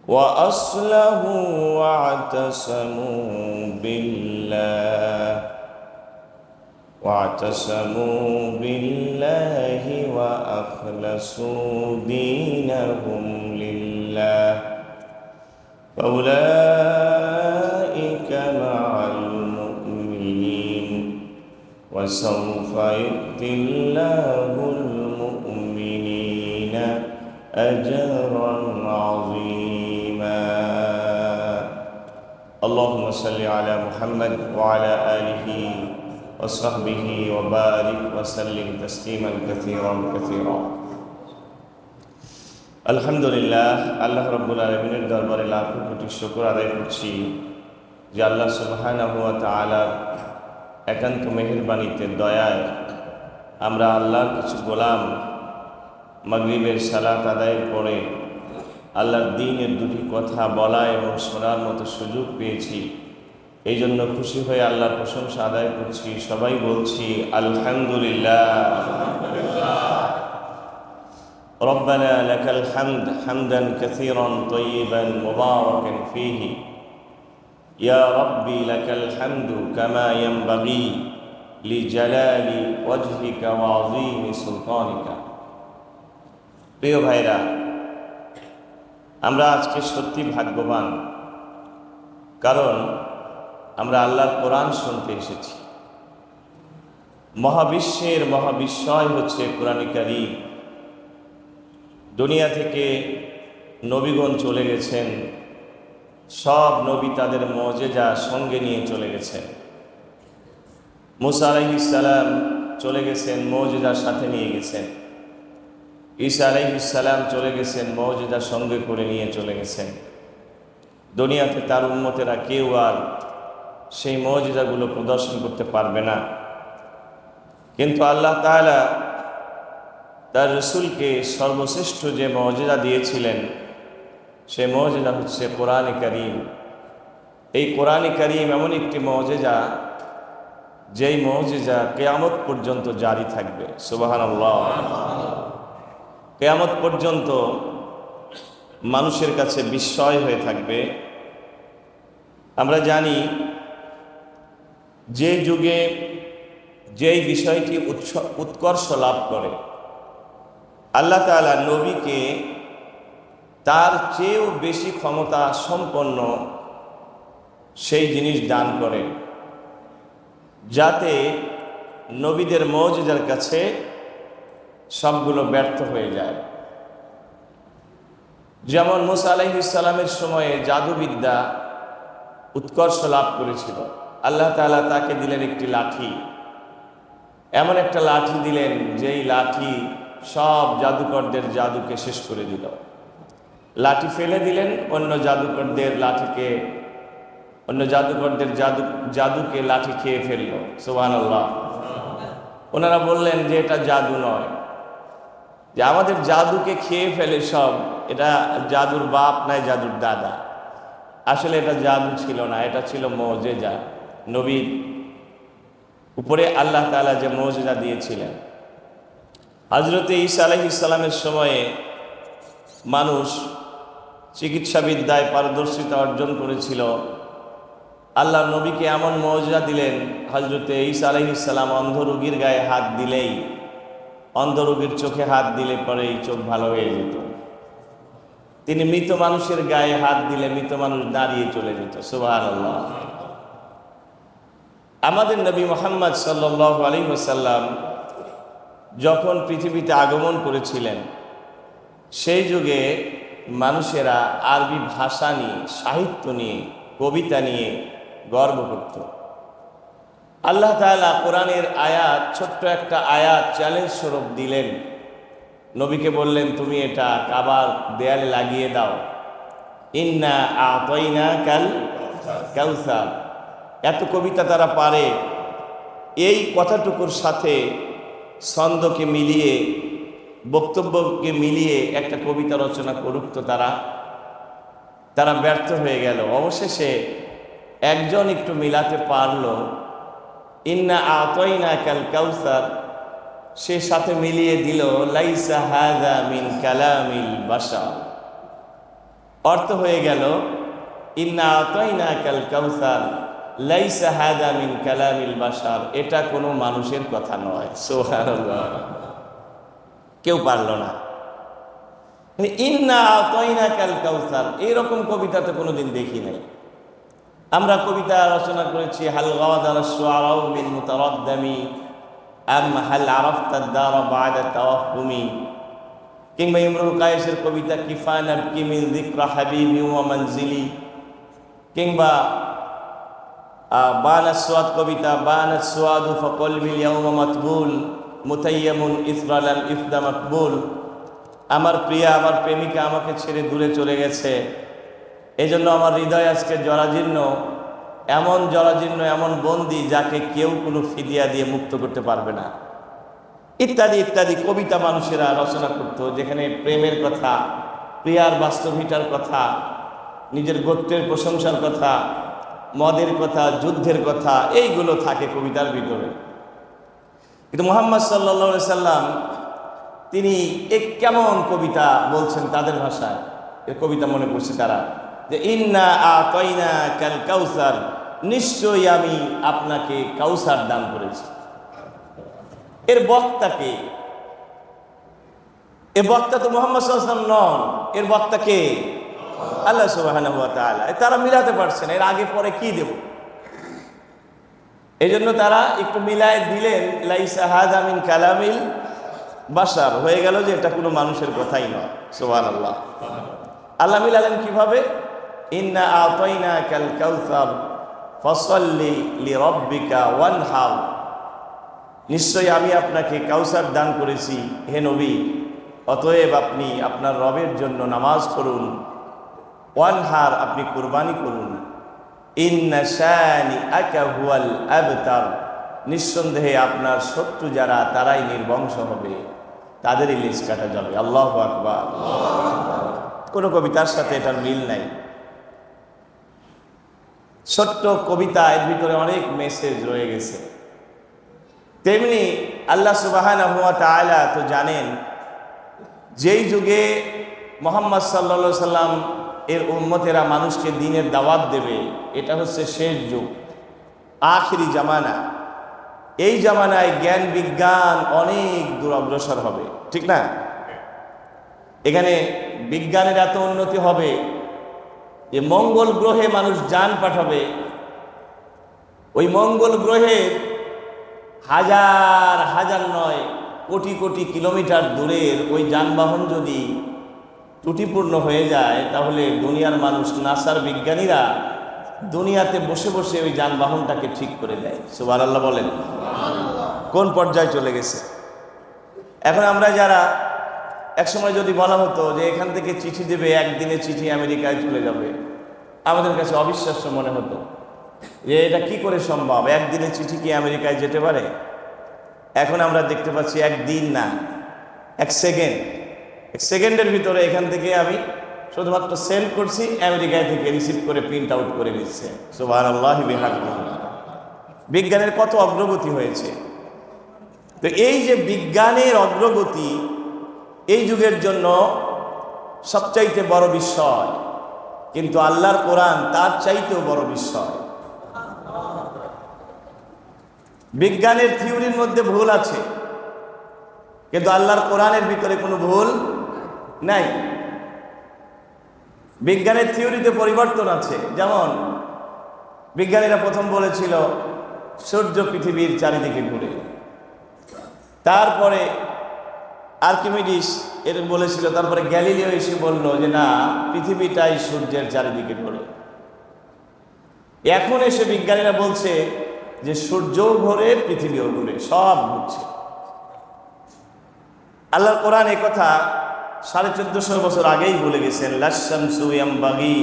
وأصلحوا واعتصموا بالله وأخلصوا دينهم لله فأولئك مع المؤمنين وسوف يؤتي الله المؤمنين أجرا عظيما اللهم صل على محمد وعلى آله وصحبه وبارك وسلم تسليما كثيرا كثيرا আলহামদুলিল্লাহ আল্লাহ রাব্বুল আলামিনের দরবারে লাখো কোটি শুকর আদায় করছি যে আল্লাহ সুবহানাহু ওয়া তাআলার একান্ত মেহেরবানিতে দয়ায় আমরা আল্লাহর কিছু গোলাম মাগরিবের সালাত আদায়ের পরে আল্লাহর দ্বীনের দুটি কথা বলা এবং শোনার মতো সুযোগ পেয়েছি। এই জন্য খুশি হয়ে আল্লাহর প্রশংসা আদায় করছি। সবাই বলছি আলহামদুলিল্লাহ। রব্বানা লাকাল হামদ হামদান কাসীরান তাইয়িবান মুবারাকান ফীহি ইয়া রাব্বি লাকাল হামদু কামা ইয়ানবাগী লিজালালি ওয়াজহিকা ওয়া আযীমি সুলতানিকা। প্রিয় ভাইরা, আমরা আজকে সত্যি ভাগ্যবান, কারণ আমরা আল্লাহর কোরআন শুনতে এসেছি। মহাবিশ্বের মহাবিস্ময় হচ্ছে কোরআন কারীম। দুনিয়া থেকে নবীগণ চলে গেছেন, সব নবী তাদের মুজিজা সঙ্গে নিয়ে চলে গেছেন। মুসা আলাইহিস সালাম চলে গেছেন, মুজিজার সাথে নিয়ে গেছেন। ঈসা আলাইহিস সালাম চলে গেছেন, মুজিজা সঙ্গে করে নিয়ে চলে গেছেন। দুনিয়াতে তার উম্মতেরা কেউ আর সেই মুজিজাগুলো প্রদর্শন করতে পারবে না, কিন্তু আল্লাহ তাআলা তার রাসূলকে সর্বশ্রেষ্ঠ যে মুজিজা দিয়েছিলেন সেই মুজিজা হচ্ছে কোরআন কারীম। এই কোরআন কারীম এমন একটি মুজিজা যেই মুজিজা কিয়ামত পর্যন্ত জারি থাকবে। সুবহানাল্লাহ। কিয়ামত পর্যন্ত মানুষের কাছে বিস্ময় হয়ে থাকবে। আমরা জানি যে যুগে যেই বিষয়টি উৎকর্ষ লাভ করে, আল্লাহ তাআলা নবীকে তার চেয়েও বেশি ক্ষমতা সম্পন্ন সেই জিনিস দান করে, যাতে নবীদের মুজিজার কাছে সবগুলো ব্যর্থ হয়ে যায়। যেমন মুসা আলাইহিস সালামের সময়ে জাদুবিদ্যা উৎকর্ষ লাভ করেছিল। আল্লাহ তাআলা তাকে দিলেন একটি লাঠি, এমন একটা লাঠি দিলেন যেই লাঠি সব জাদুকরদের জাদুকে শেষ করে দিল। লাঠি ফেলে দিলেন, অন্য জাদুকরদের জাদুকে লাঠি খেয়ে ফেলল। সুবহানাল্লাহ। ওনারা বললেন যে এটা জাদু নয়, যে আমাদের জাদুকে খেয়ে ফেলে সব, এটা জাদুর বাপ নাই জাদুর দাদা। আসলে এটা জাদু ছিল না, এটা ছিল মুজিজা। নবীর উপরে আল্লাহ তাআলা যে মুজিজা দিয়েছিলেন। হযরত ঈসা আলাইহিস সালামের সময়ে মানুষ চিকিৎসাবিদ্যায় পারদর্শিতা অর্জন করেছিল। আল্লাহ নবীকে এমন মুজিজা দিলেন, হযরত ঈসা আলাইহিস সালাম অন্ধ রোগীর গায়ে হাত দিলেই, অন্ধ রোগীর চোখে হাত দিলে পরেই চোখ ভালো হয়ে যেত। তিনি মৃত মানুষের গায়ে হাত দিলে মৃত মানুষ দাঁড়িয়ে চলে যেত। সুবহানাল্লাহ। আমাদের নবী মুহাম্মদ সাল্লাল্লাহু আলাইহি ওয়াসাল্লাম যখন পৃথিবীতে আগমন করেছিলেন, সেই যুগে মানুষেরা আরবি ভাষা নিয়ে, সাহিত্য নিয়ে, কবিতা নিয়ে গর্ব করত। আল্লাহ তাআলা কোরআনের আয়াত, ছোট্ট একটা আয়াত চ্যালেঞ্জ স্বরূপ দিলেন। নবীকে বললেন, তুমি এটা কাবার দেয়ালে লাগিয়ে দাও। ইন্না আ'তাইনাকাল কাউসার। এত কবিতা তারা পারে, এই কথাটুকুর সাথে ছন্দকে মিলিয়ে, বক্তব্যকে মিলিয়ে একটা কবিতা রচনা করুক তো তারা ব্যর্থ হয়ে গেল। অবশেষে একজন একটু মিলাতে পারল, ইন্না আ'তাইনাকাল কাউসার, সে সাথে মিলিয়ে দিল লাইসা হাযা মিন কালামিল বাশার। অর্থ হয়ে গেল ইন্না আতাইনাকাল কাউসার লাইসা হাদা মিন কালামিল বাশার, এটা কোনো মানুষের কথা নয়। সুবহানাল্লাহ, কেউ পারল না। ইন্না আতাইনাকাল কাউসার এরকম কবিতা তো কোনোদিন দেখি নাই। আমরা কবিতা রচনা করেছি হাল গাওয়াদার শুআরাউ মিন মুতারাদ্দামি আম হাল আরাফতা দার বা'দা তাওয়াহুমি, কিংবা ইমরুল কায়েসের কবিতা কিফানা কি মিন যিকরা হাবিবি ওয়া মানজিলি, কিংবা বানাস সুয়াদ কবিতা বানাস সুয়াদু ফাকলবিল ইয়াউমা মাতবুল মুতাইয়ামুন ইসরালাম ইফদা মাকবুল, আমার প্রিয়া আমার প্রেমিকা আমাকে ছেড়ে দূরে চলে গেছে, এই জন্য আমার হৃদয় আজকে জরাজীর্ণ, এমন জরাজীর্ণ এমন বন্দি যাকে কেউ কোনো ফিদিয়া দিয়ে মুক্ত করতে পারবে না, ইত্যাদি ইত্যাদি কবিতা মানুষেরা রচনা করত, যেখানে প্রেমের কথা, প্রিয়ার বাস্তবিতার কথা, নিজের গোত্রের প্রশংসার কথা, মদের কথা, যুদ্ধের কথা, এইগুলো থাকে কবিতার ভিতরে। কিন্তু মুহাম্মদ সাল্লাল্লাহু আলাইহি সাল্লাম তিনি এক কেমন কবিতা বলছেন তাদের ভাষায়, এর কবিতা মনে করছে তারা যে ইন্না আতাইনাকাল কাউসার, নিশ্চয়ই আমি আপনাকে কাউসার দান করেছি। এর বক্তাকে, এ বক্তা তো মুহাম্মদ সাল্লাল্লাহু আলাইহি ওয়াসাল্লাম নন, এর বক্তা কে? আল্লাহ সুবহানাহু ওয়া তাআলা। তারা মিলাতে পারছে না এর আগে পরে কি দেব, এই জন্য তারা একটু মিলায় দিলেন লাইসা হাদা মিন কালামিল বাশার, হয়ে গেল যে এটা কোনো মানুষের কথাই নয়। সুবহানাল্লাহ। আল্লাহ মিলালেন কিভাবে? ইন্না আতাইনাকাল কাউসার ফাসাল্লি লিরাব্বিকা ওয়ানহার, নিশ্চয়ই আমি আপনাকে কাউসার দান করেছি হে নবী, অতএব আপনি আপনার রবের জন্য নামাজ পড়ুন, ওয়ানহার আপনি কুরবানি করুন, ইন্না শানিআকা হুয়াল আবতার, নিঃসন্দেহে আপনার শত্রু যারা তারাই নির্বংশ হবে, তাদেরই লেজ কাটা যাবে। আল্লাহু আকবার। কোনো কবিতার সাথে এটার মিল নাই। ছোট্ট কবিতা, এর ভিতরে অনেক মেসেজ রয়ে গেছে। তেমনি আল্লাহ সুবহানাহু ওয়া তাআলা তো জানেন যেই যুগে মুহাম্মদ সাল্লাল্লাহু আলাইহি সাল্লাম এর উম্মতেরা মানুষকে দ্বীনের দাওয়াত দেবে, এটা হচ্ছে শেষ যুগ, আখিরি জামানা। এই জামানায় জ্ঞান বিজ্ঞান অনেক দূর অগ্রসর হবে, ঠিক না? এখানে বিজ্ঞানের এত উন্নতি হবে যে মঙ্গল গ্রহে মানুষ যান পাঠাবে, ওই মঙ্গল গ্রহে হাজার হাজার নয় কোটি কোটি কিলোমিটার দূরের ওই যানবাহন যদি ত্রুটিপূর্ণ হয়ে যায়, তাহলে দুনিয়ার মানুষ, নাসার বিজ্ঞানীরা দুনিয়াতে বসে বসে ওই যানবাহনটাকে ঠিক করে দেয়। সুবহানাল্লাহ বলেন। কোন পর্যায়ে চলে গেছে। এখন আমরা যারা, একসময় যদি বলা হতো যে এখান থেকে চিঠি দেবে, একদিনে চিঠি আমেরিকায় চলে যাবে, আমাদের কাছে অবিশ্বাস্য মনে হতো যে এটা কি করে সম্ভব, একদিনে চিঠি কি আমেরিকায় যেতে পারে? এখন আমরা দেখতে পাচ্ছি একদিন না, এক সেকেন্ডের ভিতরে এখান থেকে আমি শুধুমাত্র সেন্ড করছি, আমেরিকায় থেকে রিসিভ করে প্রিন্ট আউট করে দিচ্ছে। সুবহানাল্লাহি বিহামদিহি। বিজ্ঞানের কত অগ্রগতি হয়েছে। তো এই যে বিজ্ঞানের অগ্রগতি, এই যুগের জন্য সবচাইতে বড় বিস্ময়, কিন্তু আল্লাহর কোরআন তার চাইতেও বড় বিস্ময়। বিজ্ঞানের থিওরির মধ্যে ভুল আছে, কিন্তু আল্লাহর কোরআনের ভিতরে কোনো ভুল নাই। বিজ্ঞানের থিওরিতে পরিবর্তন আছে, যেমন বিজ্ঞানীরা প্রথম বলেছিল সূর্য পৃথিবীর চারিদিকে ঘুরে, তারপরে আর্কিমিডিস এর বলেছিল, তারপরে গ্যালিলিও এসে বলল যে না, পৃথিবীটাই সূর্যের চারিদিকে ঘোরে। এখন এসে বিজ্ঞানীরা বলছে যে সূর্যও ঘোরে, পৃথিবীও ঘুরে, সব ঘুরছে। আল্লাহর কোরআন এই কথা 1450 বছর আগেই বলে গেছেন, লাশ-শামসু ইয়ামবাগি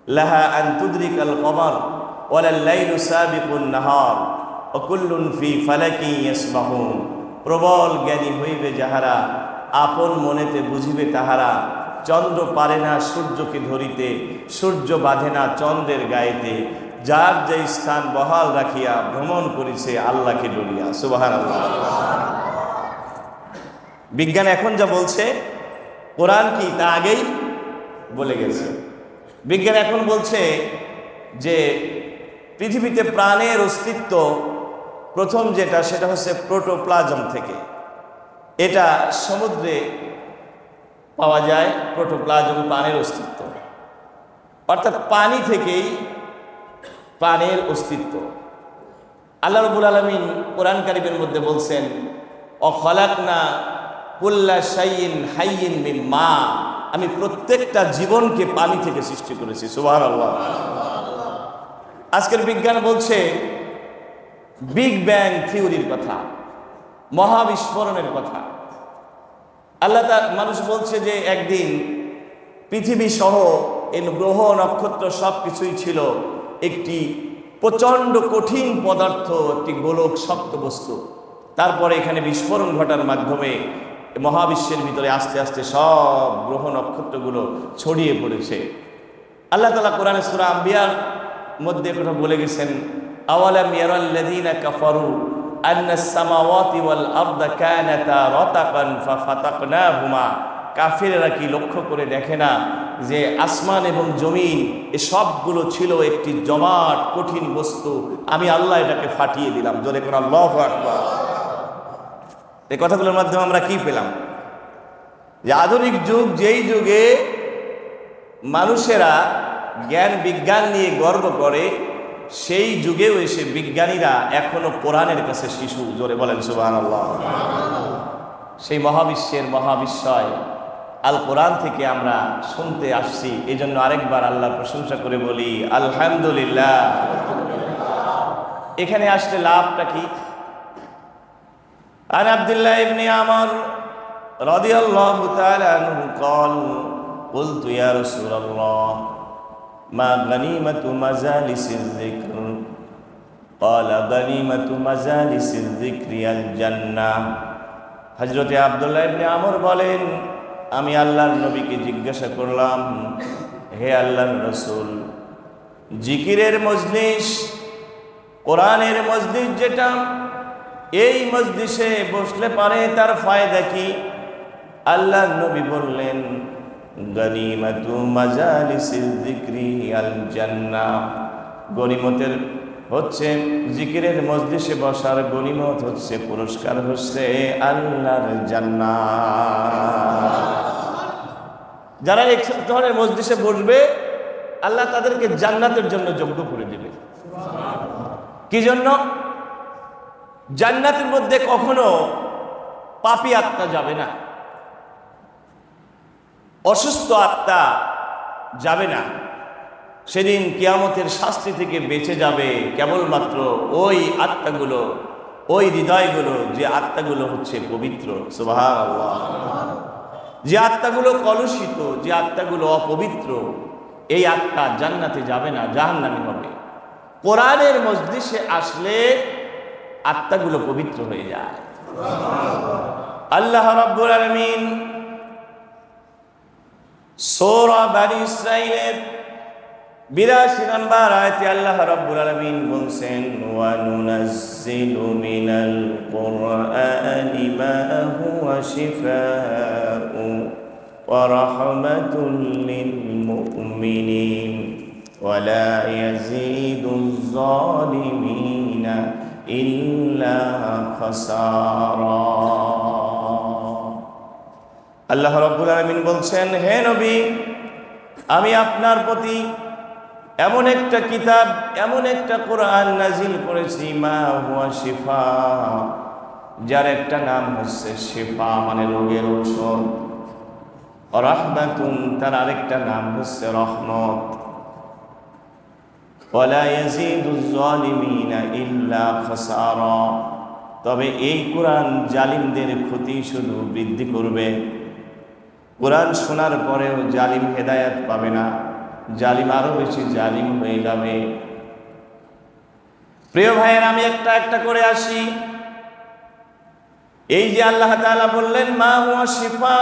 লাহা আন তুদরিকাল কমার ওয়ালাল লাইলু সাবিকুন নাহার ওয়া কুল্লুন ফি ফালাকি ইয়াসবাহুন। প্রবল জ্ঞানী হইবে যাহারা, আপন মনেতে বুঝিবে তাহারা, চন্দ্র পারে না সূর্যকে ধরিতে, সূর্য বাঁধে না চন্দ্রের গায়েতে, যার যে স্থান বহাল রাখিয়া ভ্রমণ করিছে আল্লাহকে ডরিয়া। সুবহানাল্লাহ। বিজ্ঞান এখন যা বলছে, কোরআন কি তা আগেই বলে গেছে। বিজ্ঞান এখন বলছে যে পৃথিবীতে প্রাণের অস্তিত্ব প্রথম যেটা সেটা হচ্ছে প্রোটোপ্লাজম থেকে। এটা সমুদ্রে পাওয়া যায় প্রোটোপ্লাজম, প্রাণের অস্তিত্ব, অর্থাৎ পানি থেকেই প্রাণের অস্তিত্ব। আল্লাহ রাব্বুল আলামিন কোরআন কারীমের মধ্যে বলছেন অখলাকনা কুল্লা শাইইন হাইয়িন মিন মা, আমি প্রত্যেকটা জীবনকে পানি থেকে সৃষ্টি করেছি। সুবহানাল্লাহ। আজকের বিজ্ঞান বলছে বিগ ব্যাং থিওরির কথা, মহাবিস্ফোরণের কথা। মানুষ বলছে যে একদিন পৃথিবী সহ এই গ্রহ নক্ষত্র সব কিছুই ছিল একটি প্রচণ্ড কঠিন পদার্থ, একটি গোলক শক্ত বস্তু। তারপরে এখানে বিস্ফোরণ ঘটার মাধ্যমে মহাবিশ্বের ভিতরে আস্তে আস্তে সব গ্রহ নক্ষত্রগুলো ছড়িয়ে পড়েছে। আল্লাহ তাআলা কোরআনে সূরা আম্বিয়ার মধ্যে কথা বলে গেছেন আওয়ালাম ইয়ারাল্লাযীনা কাফারু আন্নাস সামাওয়াতি ওয়াল আরদা কানাতা রাতাকান ফাফাতাকনাহুমা, কাফিররা কি লক্ষ্য করে দেখে না যে আসমান এবং জমিন এ সবগুলো ছিল একটি জমাট কঠিন বস্তু, আমি আল্লাহ এটাকে ফাটিয়ে দিলাম। জোরে করে আল্লাহু আকবার। এই কথাগুলোর মাধ্যমে আমরা কি পেলাম? যে আধুনিক যুগ, যেই যুগে মানুষেরা জ্ঞান বিজ্ঞান নিয়ে গর্ব করে, সেই যুগেও এসে বিজ্ঞানীরা এখনো কোরআনের কাছে শিশু। জোরে বলেন সুবহানাল্লাহ। সেই মহাবিশ্বের মহাবিস্ময় আল কোরআন থেকে আমরা শুনতে আসছি। এই জন্য আরেকবার আল্লাহর প্রশংসা করে বলি আলহামদুলিল্লাহ। এখানে আসলে লাভটা কি? আন আব্দুল্লাহ ইবনে আমর রাদিয়াল্লাহু তাআলা আনহু قال قلت يا رسول الله ما غنيمة مجالس الذكر قال غنيمة مجالس الذكر الجنة। হযরতে আব্দুল্লাহ ইবনে আমর বলেন, আমি আল্লাহর নবীকে জিজ্ঞাসা করলাম, হে আল্লাহর রাসূল, জিকিরের মজলিস, কোরআনের মজলিস যেটা, এই মজলিসে বসলে পারে তার ফায়দা কি? আল্লাহর নবী বললেন গনিমাতু মাজালিসিল যিকরি আল জান্নাহ, গনিমতের হচ্ছে জিকিরের মজলিসে বসার গনিমত হচ্ছে, পুরস্কার হচ্ছে আল্লাহর জান্নাত। যারা এক ধরনের মজলিসে বসবে আল্লাহ তাদেরকে জান্নাতের জন্য যোগ্য করে দেবে। কি জন্য? জান্নাতের মধ্যে কখনো পাপী আত্মা যাবে না, অসুস্থ আত্মা যাবে না। সেদিন কিয়ামতের শাস্তি থেকে বেঁচে যাবে কেবলমাত্র ওই আত্মাগুলো, ওই হৃদয়গুলো, যে আত্মাগুলো হচ্ছে পবিত্র। সুবহানাল্লাহ। যে আত্মাগুলো কলুষিত, যে আত্মাগুলো অপবিত্র, এই আত্মা জান্নাতে যাবে না, জাহান্নামী হবে। কোরআনের মজলিসে আসলে আত্মাগুলো পবিত্র হয়ে যায়। আল্লাহ রাব্বুল আলামিন সূরা বনী ইসরাঈলের ৮২ নম্বর আয়াতে আল্লাহ রাব্বুল আলামিন বলছেন ওয়া নুনাজ্জিলু মিনাল কুরআনি মা হুয়া শিফাউ ওয়া রাহমাতুল লিল মুমিনিন ওয়া লা ইয়াজিদুজ যালিমিনা ইল্লা খাসারা। আল্লাহ রাব্বুল আলামিন বলছেন, হে নবী, আমি আপনার প্রতি এমন একটা কিতাব, এমন একটা কোরআন নাজিল করেছি, মা হুয়া শিফা, যার একটা নাম হচ্ছে শিফা মানে রোগের ঔষধ, রাহমাতুন, তার আরেকটা নাম হচ্ছে রহমত, ওয়ালা ইয়াজিদুজ যালিমিনা ইল্লা খাসারা, তবে এই কোরআন জালিমদের ক্ষতি শুধু বৃদ্ধি করবে। কোরআন শোনার পরেও জালিম হেদায়েত পাবে না, জালিম আরো বেশি জালিম হয়ে যাবে। প্রিয় ভাইয়ের, আমি একটা একটা করে আসি। এই যে আল্লাহ তাআলা বললেন মা হুয়া শিফা,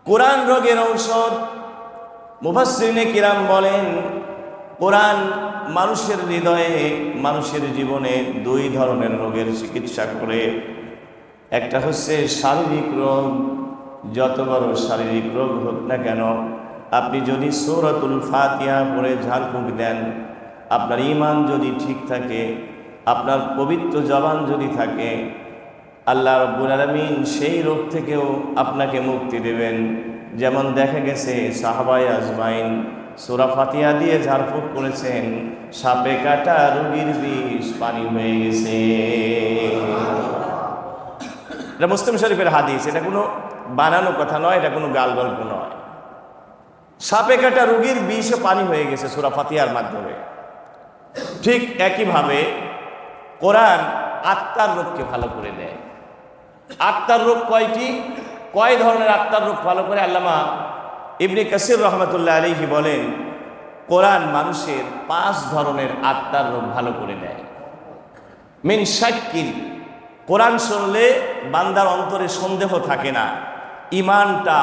কোরআন রোগের ঔষধ। মুফাসসিরিনে কিরাম বলেন কোরআন মানুষের হৃদয়ে, মানুষের জীবনে দুই ধরনের রোগের চিকিৎসা করে। একটা হচ্ছে শারীরিক রোগ, যত বড় শারীরিক রোগ হোক না কেন, আপনি যদি সূরাতুল ফাতিহা পড়ে ঝাড়ফুঁক দেন, আপনার ঈমান যদি ঠিক থাকে, আপনার পবিত্র জবান যদি থাকে, আল্লাহ রাব্বুল আলামিন সেই রোগ থেকেও আপনাকে মুক্তি দেবেন। যেমন দেখা গেছে সাহাবায়ে আজমাইন সূরা ফাতিহা দিয়ে ঝাড়ফুঁক করেছেন, সাপে কাটা রোগীর বিষ পানি হয়ে গেছে। এটা মুসলিম শরীফের হাদিস, এটা কোনো বানানো কথা নয়, এটা কোনো গাল গল্প নয়। সাপে কাটা রোগীর বিষ পানি হয়ে গেছে সূরা ফাতিহার মাধ্যমে। ঠিক একইভাবে কোরআন আত্মার রোগকে ভালো করে দেয়। আত্মার রোগ কয়টি, কয় ধরনের আত্মার রোগ ভালো করে? আল্লামা ইবনে কাসির রহমতুল্লাহ আলাইহি বলেন, কোরআন মানুষের 5 ধরনের আত্মার রোগ ভালো করে দেয়। মিন শাক্কিন, কোরআন শুনলে বান্দার অন্তরে সন্দেহ থাকে না, ঈমানটা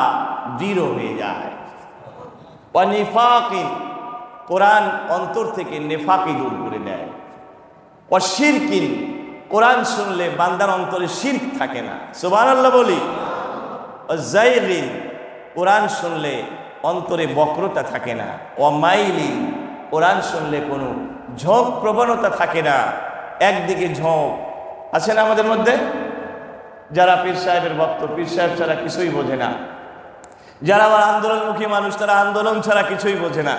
দৃঢ় হয়ে যায়। ওয়া নিফাকিন, কোরআন অন্তর থেকে নেফাকি দূর করে দেয়। ওয়া শিরকিন, কোরআন শুনলে বান্দার অন্তরে শিরক থাকে না। সুবহানাল্লাহ বলি। ওয়া যায়গিন, কোরআন শুনলে অন্তরে বক্রতা থাকে না। ওয়া মাইলিন, কোরআন শুনলে কোনো ঝোঁক প্রবণতা থাকে না, একদিকে ঝোঁক আছে না আমাদের মধ্যে? যারা পীর সাহেবের ভক্ত, পীর সাহেব ছাড়া কিছুই বোঝে না। যারা আবার আন্দোলনমুখী মানুষ, তারা আন্দোলন ছাড়া কিছুই বোঝে না।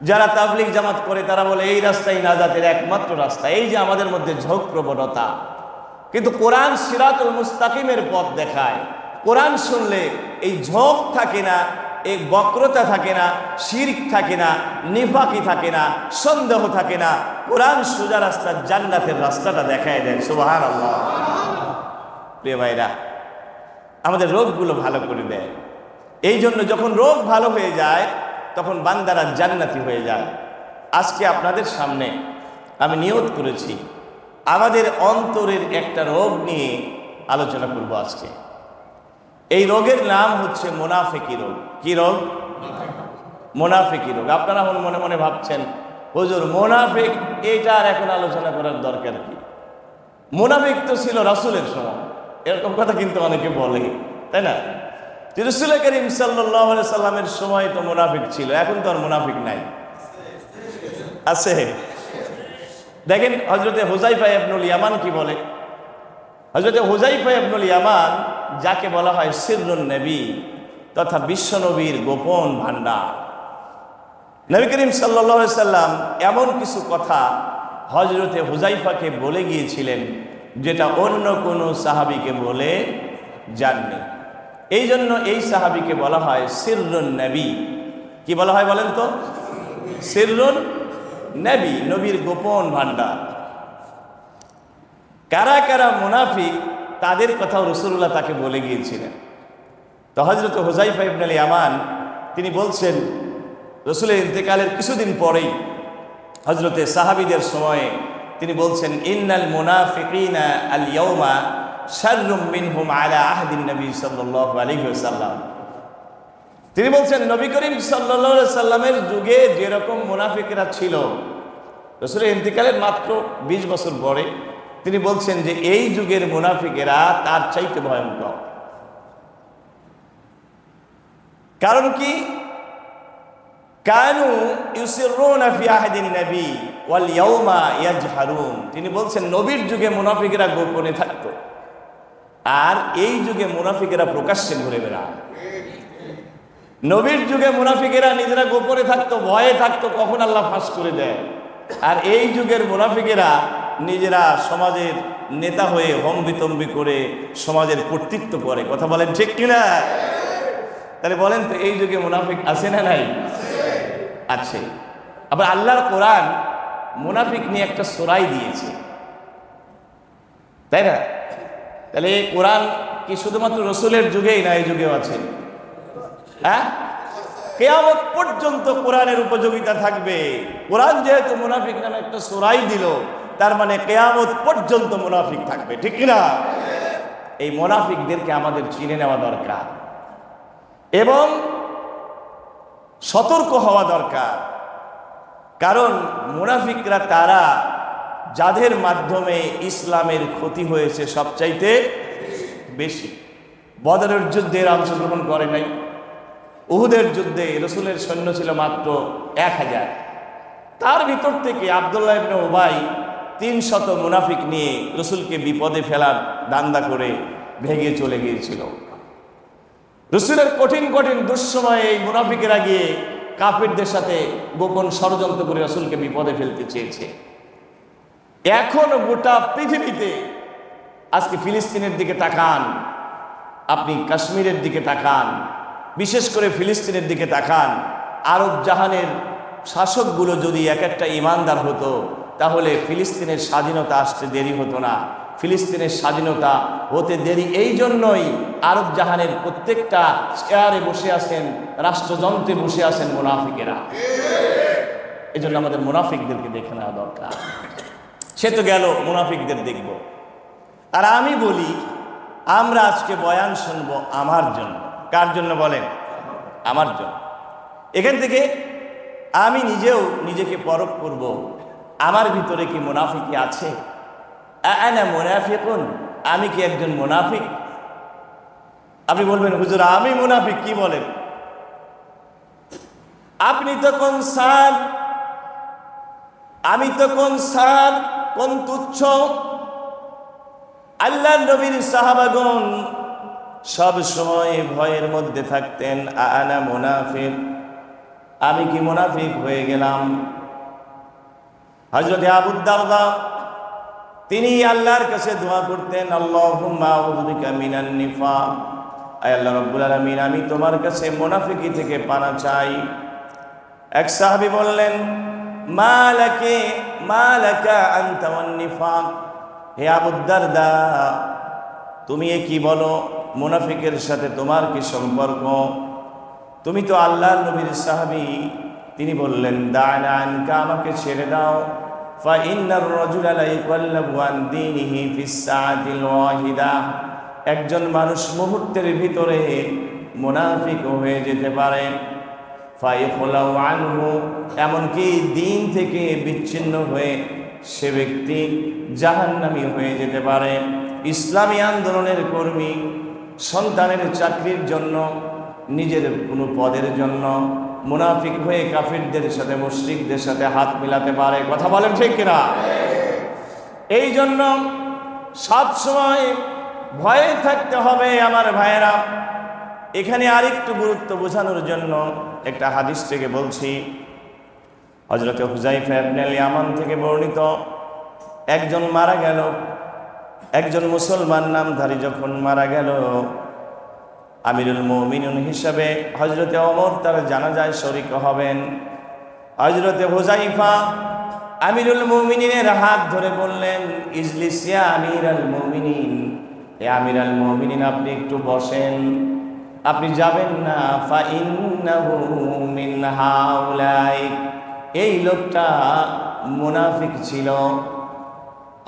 যারা তাবলিগ জামাত করে তারা বলে এই রাস্তাই নাজাতের একমাত্র রাস্তা। এই যে আমাদের মধ্যে ঝোঁক প্রবণতা, কিন্তু কোরআন সিরাতুল মুস্তাকিমের পথ দেখায়। কোরআন শুনলে এই ঝোঁক থাকে না, এই বক্রতা থাকে না, শিরক থাকে না, নিফাকি থাকে না, সন্দেহ থাকে না। কোরআন সোজা রাস্তা, জান্নাতের রাস্তাটা দেখায় দেয়। সুবহানাল্লাহ। প্রিয় ভাইরা, আমাদের রোগগুলো ভালো করে দেয়। এই জন্য যখন রোগ ভালো হয়ে যায় তখন বান্দারা জান্নাতি হয়ে যায়। আজকে আপনাদের সামনে আমি নিয়ত করেছি আমাদের অন্তরের একটা রোগ নিয়ে আলোচনা করব আজকে। এই রোগের নাম হচ্ছে মুনাফিকি রোগ। কি রোগ? মুনাফিকি রোগ। আপনারা মনে মনে ভাবছেন, হুজুর মুনাফিক এটা আর এখন আলোচনা করার দরকার কি? মুনাফিক তো ছিল রাসূলের সময়, এরকম কথা কিন্তু অনেকে বলে, তাই না? রাসূল করিম সাল্লাল্লাহু আলাইহি সাল্লামের সময় তো মুনাফিক ছিল, এখন তো আর মুনাফিক নাই। আছে? দেখেন হযরতে হুযায়ফা ইবনুল ইয়ামান কি বলে। হযরতে হুযায়ফা ইবনুল ইয়ামান, যাকে বলা হয় সিররুন নবী তথা বিশ্বনবীর গোপন ভান্ডার, নবী করিম সাল্লাল্লাহু আলাইহি সাল্লাম এমন কিছু কথা হযরতে হুযায়ফাকে বলে গিয়েছিলেন যেটা অন্য কোনো সাহাবীকে বলে যাননি। এই জন্য এই সাহাবীকে বলা হয় সিররুন নবী। কি বলা হয় বলেন তো? সিররুন নবী, নবীর গোপন ভান্ডার। কারা কারা মুনাফিক তাদের কথাও রাসূলুল্লাহ তাকে বলে গিয়েছিলেন। তো হযরত হুযায়ফা ইবনুল ইয়ামান তিনি বলছেন, রাসূলের ইন্তেকালের কিছুদিন পরেই হযরতে সাহাবীদের সময়ে তিনি বলছেন, ইন্নাল মুনাফিকিনা আল ইয়াউমা শাররুম মিনহুম আলা আহদিন নবী সাল্লাল্লাহু আলাইহি ওয়াসাল্লাম। তিনি বলছেন নবী করিম সাল্লাল্লাহু আলাইহি সাল্লামের যুগে যেরকম মুনাফিকরা ছিল, রাসূলের ইন্তেকালের মাত্র 20 বছর পরে তিনি বলছেন যে এই যুগের মুনাফিকেরা তার চাইতে ভয়ঙ্কর। কারণ কি? কানু ইউসিরুনা ফি আহদিন নবী ওয়াল ইয়াউমা ইয়াজহারুন। তিনি বলছেন নবীর যুগে মুনাফিকেরা গোপনে থাকতো, আর এই যুগে মুনাফিকেরা প্রকাশ্যে ঘুরে বেড়ায়। নবীর যুগে মুনাফিকেরা নিজেরা গোপনে থাকতো, ভয়ে থাকতো কখন আল্লাহ ফাঁস করে দেয়, আর এই যুগের মুনাফিকেরা নিজেরা সমাজের নেতা হয়ে হম্বিতম্বি করে সমাজের কর্তৃত্ব করে। কথা বলেন ঠিক কিনা? তাহলে বলেন তো এই যুগে মুনাফিক আছে না নাই? আছে। আবার আল্লাহর কোরআন মুনাফিক নিয়ে একটা সূরাই দিয়েছে, তাই না? তাহলে এই কোরআন কি শুধুমাত্র রাসূলের যুগেই না, এই যুগেও আছে? হ্যাঁ, কিয়ামত পর্যন্ত কোরআনের উপযোগিতা থাকবে। কোরআন যেহেতু মুনাফিক নামে একটা সূরাই দিল, তার মানে কিয়ামত পর্যন্ত মুনাফিক থাকবে, ঠিক কিনা? এই মুনাফিকদেরকে আমাদের চিনে নেওয়া দরকার এবং সতর্ক হওয়া দরকার। কারণ মুনাফিকরা তারা যাদের মাধ্যমে ইসলামের ক্ষতি হয়েছে সবচাইতে বেশি। বদরের যুদ্ধে অংশগ্রহণ করে নাই। উহুদের যুদ্ধে রসুলের সৈন্য ছিল মাত্র 1000। তার ভিতর থেকে আব্দুল্লাহ ইবনে উবাই 300 মুনাফিক নিয়ে রসুলকে বিপদে ফেলার দান্দা করে ভেগে চলে গিয়েছিল। রসুলের কঠিন কঠিন দুঃসময়ে এই মুনাফিকেরা গিয়ে কাফিরদের সাথে গোপন ষড়যন্ত্র করে রসুলকে বিপদে ফেলতে চেয়েছে। এখন গোটা পৃথিবীতে আজকে ফিলিস্তিনের দিকে তাকান, আপনি কাশ্মীরের দিকে তাকান, বিশেষ করে ফিলিস্তিনের দিকে তাকান। আরব জাহানের শাসকগুলো যদি এক একটা ইমানদার হতো তাহলে ফিলিস্তিনের স্বাধীনতা আসতে দেরি হতো না। ফিলিস্তিনের স্বাধীনতা হতে দেরি এই জন্যই আরব জাহানের প্রত্যেকটা চেয়ারে বসে আছেন, রাষ্ট্রযন্ত্রে বসে আছেন মুনাফিকেরা। এই জন্য আমাদের মুনাফিকদেরকে দেখে নেওয়া দরকার। সে তো গেল, মুনাফিকদের দেখব। আর আমি বলি, আমরা আজকে বয়ান শুনবো আমার জন্য। কার জন্য বলেন? আমার জন্য। এখান থেকে আমি নিজেও নিজেকে পরখ করব, আমার ভিতরে কি মুনাফিকি আছে? আনা মুনাফিকুন, আমি কি একজন মুনাফিক? আপনি বলবেন, হুজুর আমি মুনাফিক, কি বলেন? আপনি তো কোন সার, আমি তো কোন সার, কোন তুচ্ছ। আল্লাহ নবীর সাহাবাগণ সব সময় ভয়ের মধ্যে থাকতেন। আনা মুনাফিক, আমি কি মুনাফিক হয়ে গেলাম? হযরত আবু দারদা তিনি আল্লাহর কাছে দোয়া করতেন, আল্লাহুম্মা আউযু বিকা মিনান নিফাক, আয় আল্লাহ রাব্বুল আলামিন, আমি তোমার কাছে মুনাফিকি থেকে পানা চাই। এক সাহাবী বললেন, মালাকা আনতা ওয়ান নিফাক, হে আবু দারদা তুমি এ কি বলো? মুনাফিকের সাথে তোমার কি সম্পর্ক? তুমি তো আল্লাহর নবীর সাহাবী। তিনি বললেন, দা'না আনকা, আমাকে ছেড়ে দাও। ফাইন্নার রাজুলা লা ইয়াকাল্লাবু আন দীনিহি ফিস সাআতিল ওয়াহিদা, একজন মানুষ মুহূর্তের ভিতরে মুনাফিক হয়ে যেতে পারে। ফাইখলাউ আনহু, এমনকি দিন থেকে বিচ্ছিন্ন হয়ে সে ব্যক্তি জাহান্নামী হয়ে যেতে পারে। ইসলামী আন্দোলনের কর্মী, সন্তানের চাকরির জন্য, নিজের কোনো পদের জন্য মুনাফিক হয়ে কাফিরদের সাথে, মুশরিকদের সাথে হাত মিলাতে পারে। কথা বলেন ঠিক কিনা? এই জন্য সবসময় ভয়ে থাকতে হবে আমার ভাইয়েরা। এখানে আরেকটু গুরুত্ব বোঝানোর জন্য একটা হাদিস থেকে বলছি। হযরত হুযায়ফা ইবনে ইয়ামান থেকে বর্ণিত, একজন মারা গেল, একজন মুসলমান নামধারী যখন মারা গেল, আমিরুল মুমিনিন হিসাবে হযরতে ওমর তার জানাজায় শরীক হবেন। হযরতে হুযায়ফা আমিরুল মুমিনিনের হাত ধরে বললেন, ইজলিস ইয়া আমিরাল মুমিনিন, হে আমিরাল মুমিনিন আপনি একটু বসেন, আপনি যাবেন না। ফাইন্নাহু মিন হাউলাই, এই লোকটা মুনাফিক ছিল।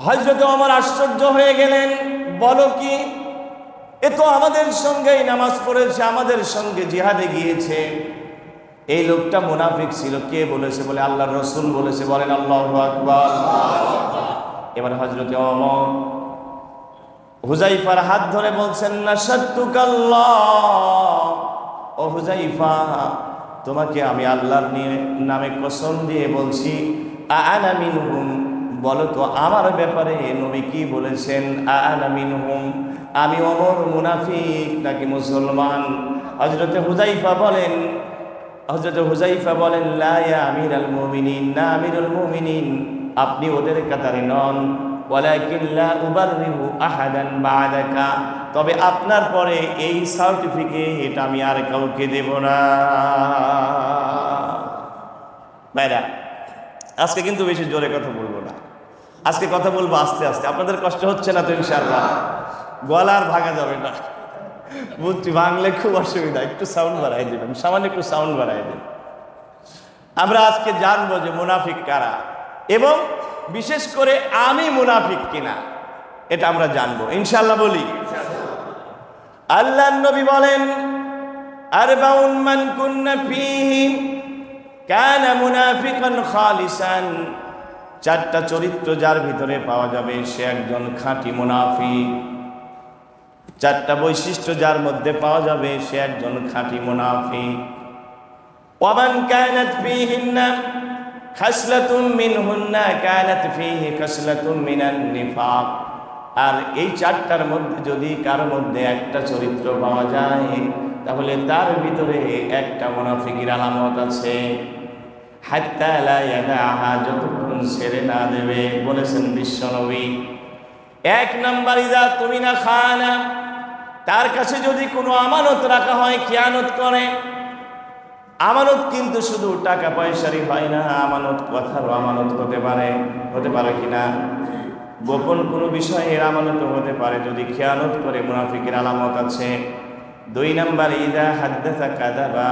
হযরত ওমর আশ্চর্য হয়ে গেলেন, বলো কি? এ তো আমাদের সঙ্গেই নামাজ পড়েছে, আমাদের সঙ্গে জিহাদে গিয়েছে, এই লোকটা মুনাফিক ছিল। কে বলেছে? বলে আল্লাহর রাসূল বলেছে। বলেন আল্লাহু আকবার। এবার হযরত ওমর হুযায়ফার হাত ধরে বলছেন, নাশাদতুকাল্লাহ, ও হুযায়ফা তোমাকে আমি আল্লাহর নামে কসম দিয়ে বলছি, আনা মিনহুম, বলো তো আমার ব্যাপারে নবী কি বলেছেন? আনা মিনহুম, আমি ওমর মুনাফিক নাকি মুসলমান? হযরত হুযায়ফা বলেন, লা ইয়া আমিরাল মুমিনিন, না আমিরুল মুমিনিন, আপনি ওদের কাতারে নন। ওয়ালাকিন লা উবাররিহু আহাদান বা'দাকা, তবে আপনার পরে এই সার্টিফিকেট আমি আর কাউকে দেব না। ভাইরা, আজকে কিন্তু বেশি জোরে কথা বলবো না, আজকে কথা বলবো আস্তে আস্তে। আপনাদের কষ্ট হচ্ছে না তো? ইনশাআল্লাহ গলা আর ভাঙা যাবে না, বুঝছি। ভাঙলে খুব অসুবিধা, একটু সাউন্ড বাড়াই দেবেন, সামান্য একটু সাউন্ড বাড়াই দেবেন। আমরা আজকে জানবো যে মুনাফিক কারা, এবং বিশেষ করে আমি মুনাফিক কিনা এটা আমরা জানবো ইনশাআল্লাহ। বলি, আল্লাহর নবী বলেন, আরবাউন মান কুন্না ফীহি কানা মুনাফিকান খালিসান, চারটা চরিত্র যার ভিতরে পাওয়া যাবে সে একজন খাঁটি মুনাফিক। চারটা বৈশিষ্ট্য যার মধ্যে পাওয়া যাবে সে একজন খাঁটি মুনাফিক। ওয়ামান কানাত ফীহিন্না খাসলাতুম মিনহুন্না কানাত ফীহি খাসলাতুম মিনান নিফাক। আর এই চারটার মধ্যে যদি কারোর মধ্যে একটা চরিত্র পাওয়া যায় তাহলে তার ভিতরে একটা মুনাফিকের আলামত আছে। হাত্তা লা ইয়াদাহা, যতক্ষণ ছেড়ে না দেবে। বলেছেন বিশ্বনবী, এক নাম্বার ইযা তুমিনা খানা, তার কাছে যদি কোনো আমানত রাখা হয় খেয়ানত করে। আমানত কিন্তু শুধু টাকা পয়সারই হয় না, আমানত কথারও আমানত হতে পারে কিনা, গোপন কোনো বিষয়ের আমানত হতে পারে। যদি খেয়ানত করে মুনাফিকের আলামত আছে। দুই নাম্বার ইযা হাদ্দাসা কাযাবা,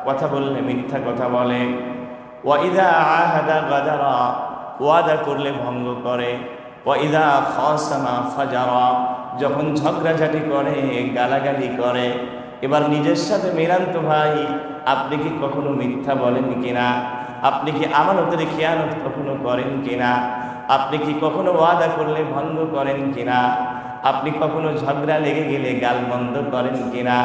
কথা বললে মিথ্যা কথা বলে। ওয়া ইযা আহাদা গাদারা, ওয়াদা করলে ভঙ্গ করে। ওয়া ইযা খাসামা ফাজারা, যখন ঝগড়াঝাটি করে গালাগালি করে। এবার নিজের সাথে মেলান তো ভাই, আপনি কি কখনো মিথ্যা বলেন কিনা? আপনি কি আমানতের খেয়ানত কখনো করেন কিনা? আপনি কি কখনো ওয়াদা করলে ভঙ্গ করেন কিনা? আপনি কখনো ঝগড়া লেগে গেলে গালমন্দ করেন কিনা?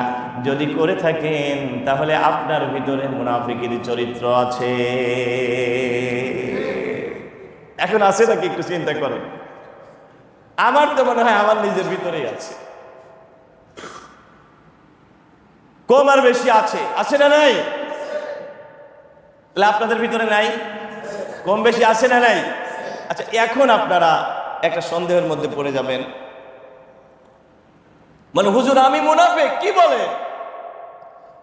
যদি করে থাকেন তাহলে আপনার ভিতরে মুনাফিকের চরিত্র আছে। এখন আছে নাকি একটু চিন্তা করেন। আমার তো মনে হয় আমার নিজের ভিতরেই আছে, কম আর বেশি আছে না নাই? আপনাদের ভিতরে নাই? কম বেশি আছে না নাই? আচ্ছা, এখন আপনারা একটা সন্দেহের মধ্যে পড়ে যাবেন, মানে হুজুর আমি মুনাফিক কি বলে?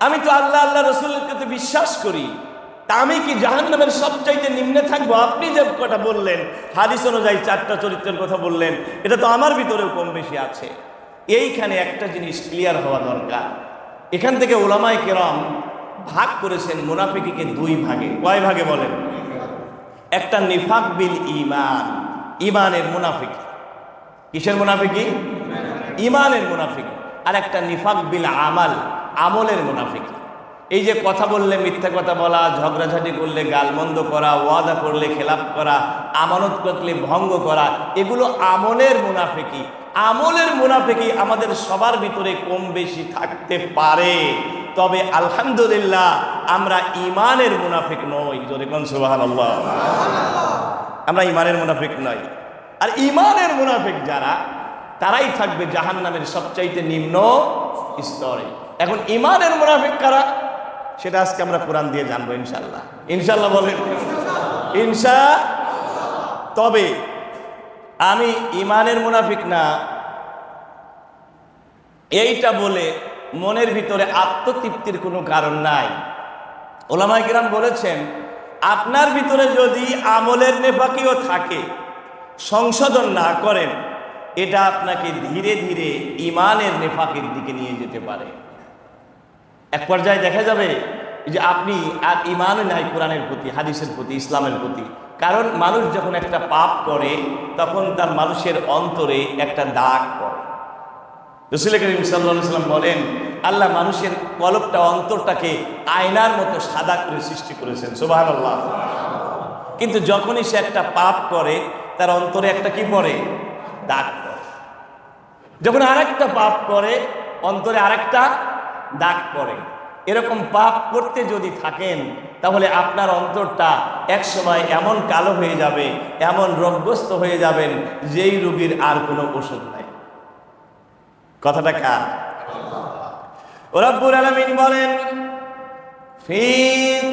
আমি তো আল্লাহ রাসূলের প্রতি বিশ্বাস করি, তা আমি কি জাহান্নামের সবচাইতে নিম্নে থাকবো? আপনি যে কথা বললেন হাদিস অনুযায়ী চারটা চরিত্রের কথা বললেন, এটা তো আমার ভিতরেও কম বেশি আছে। এইখানে একটা জিনিস ক্লিয়ার হওয়া দরকার। এখান থেকে উলামায়ে কেরাম ভাগ করেছেন মুনাফিককে দুই ভাগে। কয় ভাগে বলেন? একটা নিফাক বিল ঈমান, ঈমানের মুনাফিক। কিসের মুনাফিকি? ঈমানের মুনাফিক। আর একটা নিফাক বিল আমাল, আমলের মুনাফিক। এই যে কথা বললে মিথ্যা কথা বলা, ঝগড়াঝাটি করলে গালমন্দ করা, ওয়াদা করলে খেলাপ করা, আমানত করলে ভঙ্গ করা, এগুলো আমলের মুনাফিকি। আমলের মুনাফিকি আমাদের সবার ভিতরে কম বেশি থাকতে পারে, তবে আলহামদুলিল্লাহ আমরা ঈমানের মুনাফিক নই। জোরে কোন সুবহানাল্লাহ। আমরা ঈমানের মুনাফিক নই। আর ঈমানের মুনাফিক যারা, তারাই থাকবে জাহান্নামের সবচাইতে নিম্ন স্তরে। এখন ঈমানের মুনাফিক কারা, সেটা আজকে আমরা কোরআন দিয়ে জানবো ইনশাআল্লাহ। ইনশাআল্লাহ বলেন ইনশাআল্লাহ। তবে আমি ঈমানের মুনাফিক না এইটা বলে মনের ভিতরে আত্মতৃপ্তির কোনো কারণ নাই। উলামায়ে কেরাম বলেছেন, আপনার ভিতরে যদি আমলের নেফাকিও থাকে, সংশোধন না করেন, এটা আপনাকে ধীরে ধীরে ঈমানের নেফাকের দিকে নিয়ে যেতে পারে। এক পর্যায়ে দেখা যাবে যে আপনি আর ঈমানই নাই কোরআনের প্রতি, হাদিসের প্রতি, ইসলামের প্রতি। কারণ মানুষ যখন একটা পাপ করে তখন তার মানুষের অন্তরে একটা দাগ পড়ে। রাসূল করিম সাল্লাল্লাহু আলাইহি ওয়াসাল্লাম বলেন, আল্লাহ মানুষের কলবটা, অন্তরটাকে আয়নার মতো সাদা করে সৃষ্টি করেছেন। সুবহানাল্লাহ। কিন্তু যখনই সে একটা পাপ করে তার অন্তরে একটা কি পড়ে? দাগ পড়ে। যখন আরেকটা পাপ করে অন্তরে আরেকটা দাগ পড়ে। এরকম পাপ করতে যদি থাকেন তাহলে আপনার অন্তরটা একসময় এমন কালো হয়ে যাবে, এমন রোগগ্রস্ত হয়ে যাবেন, যেই রোগীর আর কোনো ওষুধ নাই। কথাটা কার? রব্বুল আলামিন বলেন, ফি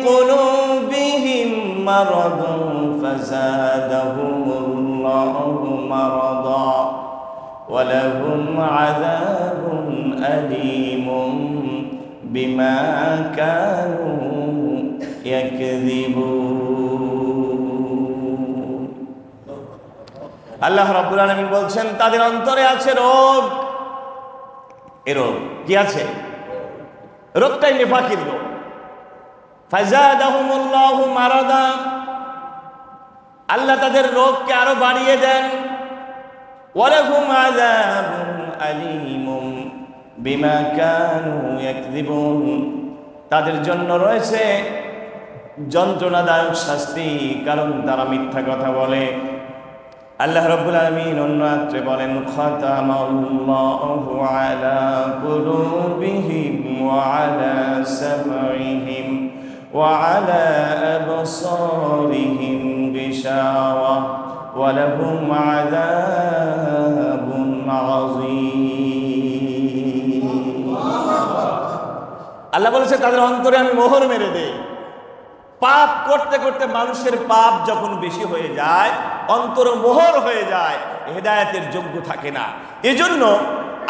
কুলুবিহিম মারাদুন ফাযাদাহুমুল্লাহু মারাদা ওয়া লাহুম আযাবুন আলীমুন বিমা কানু ইয়াকযিবুন। আল্লাহ রাব্বুল আলামিন বলছেন, তাদের অন্তরে আছে রোগ। এ রোগ কি আছে? রোগটাই নেফাকির রোগ। ফাযাদাহুমুল্লাহু মারাদা, আল্লাহ তাদের রোগকে আরো বাড়িয়ে দেন। ওয়া লাহুম আযাবুন আলীমুন বিমা কানু ইয়াকযিবুন, তাদের জন্য রয়েছে যন্ত্রণাদায়ক শাস্তি, কারণ তারা মিথ্যা কথা বলে। আল্লাহ রাব্বুল আলামিন অন্যত্রে বলেন, খাতামাল্লাহু আলা কুলুবিহিম ওয়া আলা সামঈহিম ওয়া আলা আবসারিহিম গিশাওয়া ওয়া লাহুম আযাবুন আযীম। আল্লাহ বলেছে তাদের অন্তরে আমি মোহর মেরে দেই। পাপ করতে করতে মানুষের পাপ যখন বেশি হয়ে যায়, অন্তর মোহর হয়ে যায়, হেদায়েতের যোগ্য থাকে না। এজন্য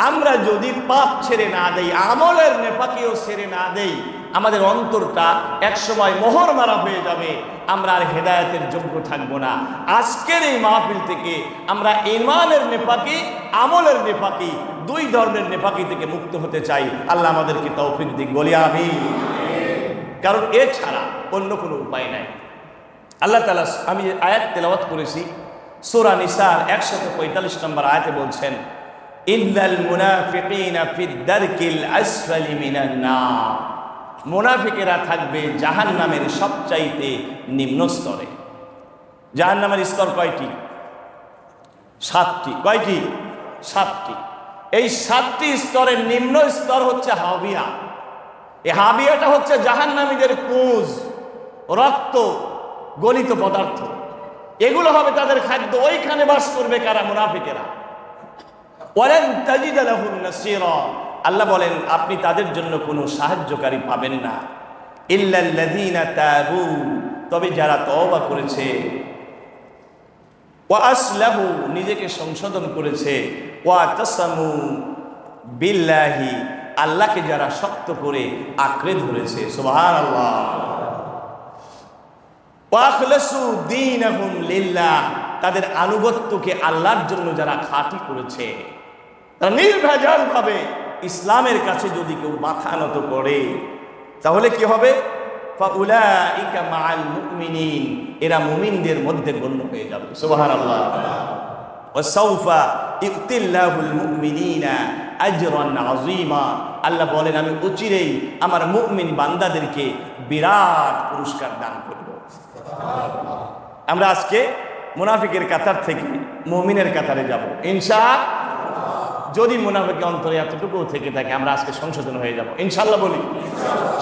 আমরা যদি পাপ ছেড়ে না দেই, আমলের নেফাকিও ছেড়ে না দেই, আমাদের অন্তরটা একসময় মোহর মারা হয়ে যাবে, আমরা আর হেদায়েতের যোগ্য থাকবো না। আজকের এই মাহফিল থেকে আমরা ঈমানের নেফাকি, আমলের নেফাকি, দুই ধরনের নেফাকি থেকে মুক্ত হতে চাই। আল্লাহ আমাদেরকে তৌফিক দিক, বলি আমিন। কারণ এছাড়া অন্য কোনো উপায় নাই। আল্লাহ তাআলা, আমি আয়াত তেলাওয়াত করেছি সূরা নিসার 145 নম্বর আয়াতে বলছেন, ইন্নাল মুনাফিকিনা ফিদ দারকিল আসফালি মিনান নার। মুনাফিকেরা থাকবে জাহান্নামের সবচাইতে নিম্ন স্তরে। জাহান্নামের স্তর কয়টি? 7টি। কয়টি? 7টি। এই 7টি স্তরের নিম্ন স্তর হচ্ছে হাবিয়া। এই হাবিয়াটা হচ্ছে জাহান্নামীদের পুঁজ, রক্ত, গলিত পদার্থ, এগুলো হবে তাদের খাদ্য। ওইখানে বাস করবে কারা? মুনাফিকেরা। ওয়ালান তাজিদা লাহুম নাসীরা। আল্লাহ বলেন আপনি তাদের জন্য কোনো সাহায্যকারী পাবেন না। ইল্লাল্লাযীনা তাবু, তবে যারা তওবা করেছে, ওয়া আসলাহু, নিজেকে সংশোধন করেছে, ওয়া তাসামু বিল্লাহি, আল্লাহকে যারা শক্ত করে আঁকড়ে ধরেছে, সুবহানাল্লাহ, ওয়া আখলাসু দীনাহুম লিল্লাহ, তাদের আনুগত্যকে আল্লাহর জন্য যারা খাঁটি করেছে, তারা নির্ভেজাল ভাবে ইসলামের কাছে যদি কেউ মাথা নত করে, তাহলে কি হবে? ফাউলাইকা মাআল মুমিনিন, এরা মুমিনদের মধ্যে গণ্য হয়ে যাবে, সুবহানাল্লাহ। ওয়া সাউফা ইউতিল্লাহুল মুমিনিনা আজরান আযীমা, আল্লাহ বলেন আমি অচিরেই আমার মুমিন বান্দাদেরকে বিরাট পুরস্কার দান করব। আমরা আজকে মুনাফিকের কাতার থেকে মুমিনের কাতারে যাব ইনশাআল্লাহ। যদি মুনাফিকের অন্তরে এতটুকু থেকে থাকে, আমরা আজকে সংশোধন হয়ে যাব ইনশাআল্লাহ। বলি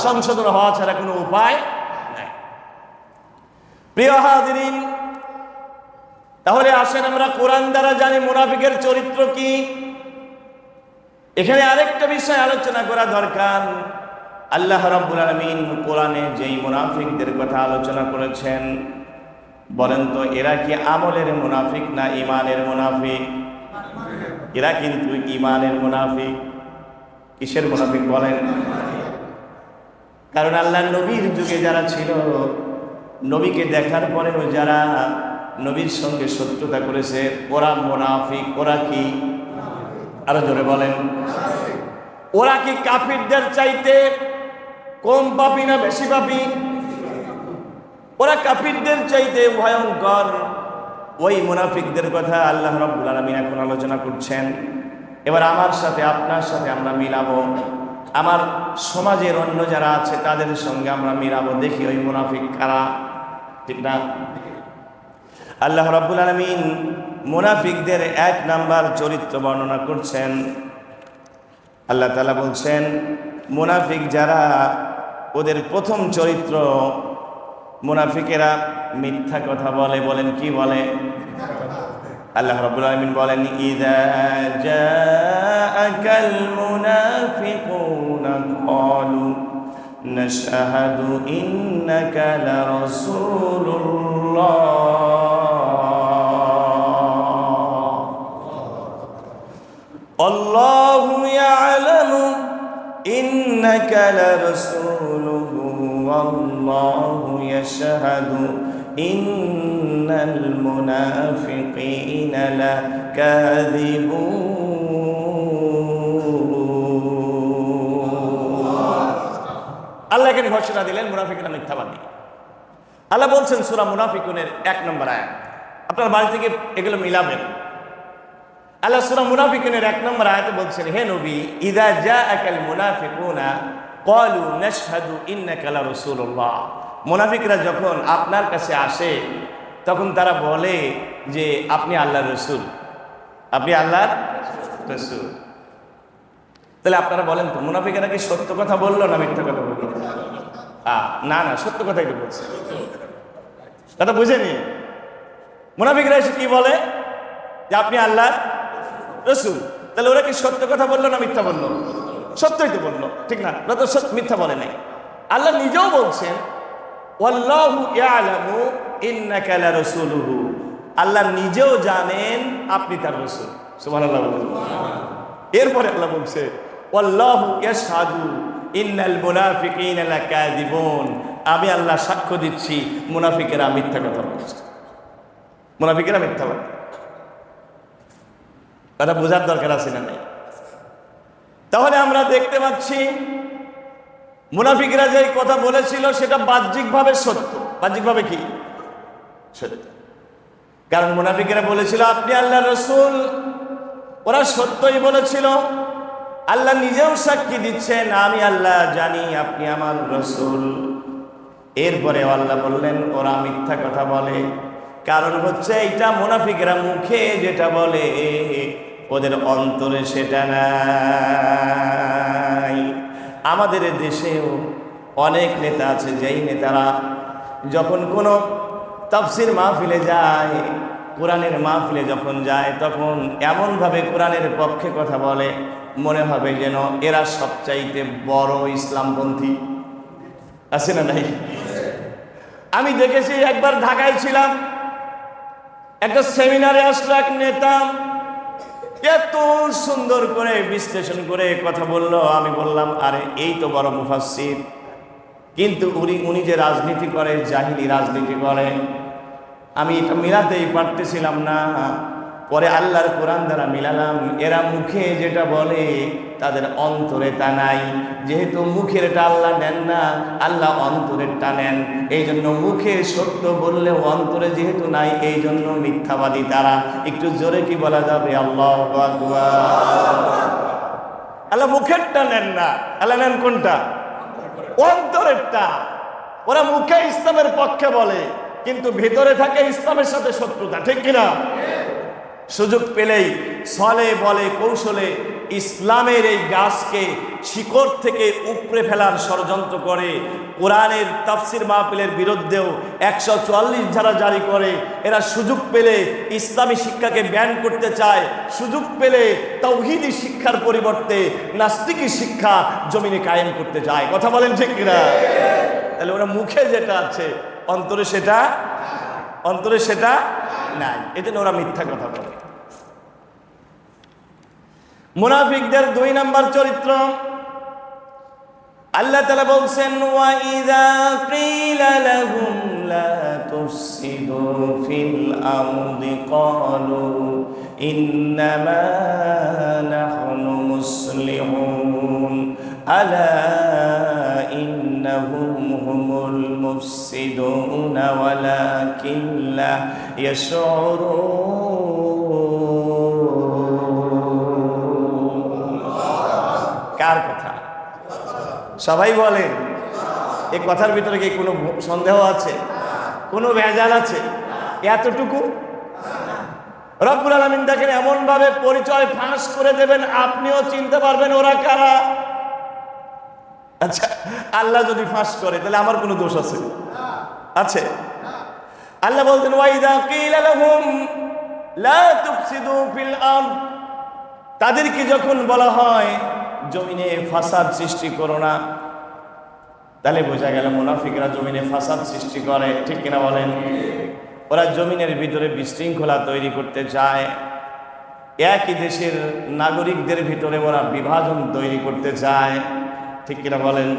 সংশোধন হওয়া ছাড়া কোনো উপায় নাই। প্রিয় হাজিরিন, তাহলে আসেন আমরা কোরআন দ্বারা জানি মুনাফিকের চরিত্র কি। এখানে আরেকটা বিষয় আলোচনা করা দরকার। আল্লাহ রাব্বুল আলামিন কোরআনে যেই মুনাফিকদের কথা আলোচনা করেছেন, বলেন তো এরা কি আমলের মুনাফিক না ঈমানের মুনাফিক? এরা কিন্তু ঈমানের মুনাফিক। কিসের মুনাফিক বলেন? কারণ আল্লাহ নবীর যুগে যারা ছিল, নবীকে দেখার পরেও যারা নবীর সঙ্গে শত্রুতা করেছে, ওরা মুনাফিক। ওরা কি? আরো জোরে বলেন। ওরা কি কাফিরদের চাইতে কম পাপী না বেশি পাপী? ওরা কাফিরদের চাইতে ভয়ঙ্কর। ওই মুনাফিকদের কথা আল্লাহ রাব্বুল আলামিন এখন আলোচনা করছেন। এবার আমার সাথে আপনার সাথে আমরা মিলাবো, আমার সমাজের অন্য যারা আছে তাদের সঙ্গে আমরা মিলাবো, দেখি ওই মুনাফিক কারা। ঠিক না? আল্লাহ রাব্বুল আলামিন মুনাফিকদের 1 নাম্বার চরিত্র বর্ণনা করছেন। আল্লাহ তাআলা বলছেন মুনাফিক যারা, ওদের প্রথম চরিত্র, মুনাফিকেরা মিথ্যা কথা বলে। বলেন কি বলে? আল্লাহ রাব্বুল আলামিন বলেন, ইযা জাআকাল মুনাফিকুনা ক্বালু নাশহাদু ইন্নাকা লারাসূলুল্লাহ আল্লাহু ইয়ালামু ইন্নাকা লারাসূলুহু ওয়াল্লাহু ইয়াশহাদু ইন্নাল মুনাফিকিনা লাকাযিবুন। আল্লাহ এখানে ঘোষণা দিলেন মুনাফিকরা মিথ্যাবাদী। আল্লাহ বলছেন সূরা মুনাফিকুনের 1 নম্বর আয়াত, আপনার বাড়ি থেকে এগুলো মিলাবেন। আল্লাহ সূরা মুনাফিকুনের 1 নম্বর আয়াতে বলছেন, হে নবী, ইযা জাআকাল মুনাফিকুনা ক্বালু নাশহাদু ইন্নাকা লারাসূলুল্লাহ। মুনাফিকরা যখন আপনার কাছে আসে, তখন তারা বলে যে আপনি আল্লাহর রসুল, আপনি আল্লাহর রসুল। তাহলে আপনারা বলেন তো, মুনাফিকেরা কি সত্য কথা বললো না মিথ্যা কথা বললো? না না, সত্য কথাই তো বলছে। কথা বুঝেনি? মুনাফিকরা এসে কি বলে যে আপনি আল্লাহর রসুল। তাহলে ওরা কি সত্য কথা বললো না মিথ্যা বললো? সত্যই তো বললো, ঠিক না? ওরা তো মিথ্যা বলে নাই। আল্লাহ নিজেও বলছেন ওয়াল্লাহু ইয়ালামু ইন্নাকা লারাসূলুহু, আল্লাহ নিজেও জানেন আপনি তার রাসূল। সুবহানাল্লাহ বলুন। এরপরে আল্লাহ বলছে ওয়াল্লাহু ইয়াশহাদু ইন্নাল মুনাফিকিনা লাকাযিবুন, আমি আল্লাহ সাক্ষ্য দিচ্ছি মুনাফিকেরা মিথ্যা কথা বলছে। মুনাফিকেরা মিথ্যা বলে। এটা বোঝার দরকার আছে না নাই? তাহলে আমরা দেখতে পাচ্ছি মুনাফিকরা যে কথা বলেছিল সেটা বাহ্যিকভাবে সত্য। বাহ্যিকভাবে কি সত্য? কারণ মুনাফিকরা বলেছিল আপনি আল্লাহর রাসূল, ওরা সত্যই বলেছিল। আল্লাহ নিজেও সাক্ষী দিচ্ছেন আমি আল্লাহ জানি আপনি আমার রাসূল। এরপরে আল্লাহ বললেন ওরা মিথ্যা কথা বলে। কারণ হচ্ছে এটা মুনাফিকরা মুখে যেটা বলে ওদের অন্তরে সেটা নাই। আমাদের দেশেও অনেক নেতা আছে যেই নেতারা যখন কোনো তাফসীর মাহফিলে যায়, কোরআনের মাহফিলে যখন যায়, তখন এমনভাবে কোরআনের পক্ষে কথা বলে মনে হবে যেন এরা সবচাইতে বড় ইসলামপন্থী। আছে না নাই? আমি দেখেছি, একবার ঢাকায় ছিলাম, একটা সেমিনারে আসলো এক নেতা, এত সুন্দর করে বিশ্লেষণ করে কথা বলল। আমি বললাম আরে এই তো বড় মুফাসসির, কিন্তু উনি যে রাজনীতি করে, জাহিলি রাজনীতি করে, আমি এটা মিলাতেই পারতেছিলাম না। পরে আল্লাহর কোরআন দ্বারা মিলালাম, এরা মুখে যেটা বলে তাদের অন্তরে তা নাই। যেহেতু মুখেরটা আল্লাহ নেন না, আল্লাহ অন্তরেরটা নেন। এই জন্য মুখে সত্য বললেও অন্তরে যেহেতু নাই, এই জন্য মিথ্যাবাদী তারা। একটু জোরে কি বলা যাবে? আল্লাহু আকবার। আল্লাহ মুখেরটা নেন না, আল্লাহ নেন কোনটা? অন্তরেরটা। ওরা মুখে ইসলামের পক্ষে বলে কিন্তু ভেতরে থাকে ইসলামের সাথে শত্রুতা, ঠিক কিনা? সুযোগ পেলেই ছলে বলে কৌশলে ইসলামের এই গাছকে শিকড় থেকে উপড়ে ফেলার ষড়যন্ত্র করে। কোরআনের তাফসীর মাহফিলের বিরুদ্ধেও 144 ধারা জারি করে। এরা সুযোগ পেলে ইসলামী শিক্ষাকে ব্যান করতে চায়, সুযোগ পেলে তাওহীদি শিক্ষার পরিবর্তে নাস্তিকি শিক্ষা জমিনে কায়েম করতে চায়। কথা বলেন ঠিক কিনা? তাহলে ওরা মুখে যেটা আছে অন্তরে সেটা নাই। এজন্য ওরা মিথ্যা কথা বলে। মুনাফিকদের 2 নম্বর চরিত্র আল্লাহ তাআলা বলছেন ওয়াইযা ক্বিলা লাহুম লা তুফসিদু ফিল আরদি ক্বালু ইন্নামা নাহনু মুসলিহুন আলা ইন্নাহুম হুমুল মুফসিদুন ওয়ালাকিন লা ইয়াশউরুন। কার কথা? সবাই বলেন। এই কথার ভিতরে কি কোনো সন্দেহ আছে? কোনো ভেজাল আছে? এতটুকু রব্বুল আলামিন দেখেন এমন ভাবে পরিচয় ফাঁস করে দেবেন, আপনিও চিনতে পারবেন ওরা কারা। আচ্ছা, আল্লাহ যদি ফাঁস করে তাহলে আমার কোনো দোষ আছে? আছে? আল্লাহ বলতেন ওয়াইদা কিলা লাহুম লা তুফসিদু ফিল আরদ, তাদেরকে যখন বলা হয় জমিনে ফাসাদ সৃষ্টি করো না, তাহলে বোঝা গেল মুনাফিকরা জমিনে ফাসাদ সৃষ্টি করে, ঠিক কিনা বলেন? ওরা জমিনের ভিতরে বিশৃঙ্খলা তৈরি করতে চায়। একই দেশের নাগরিকদের ভিতরে ওরা বিভাজন তৈরি করতে চায়, ঠিক কিনা বলেন?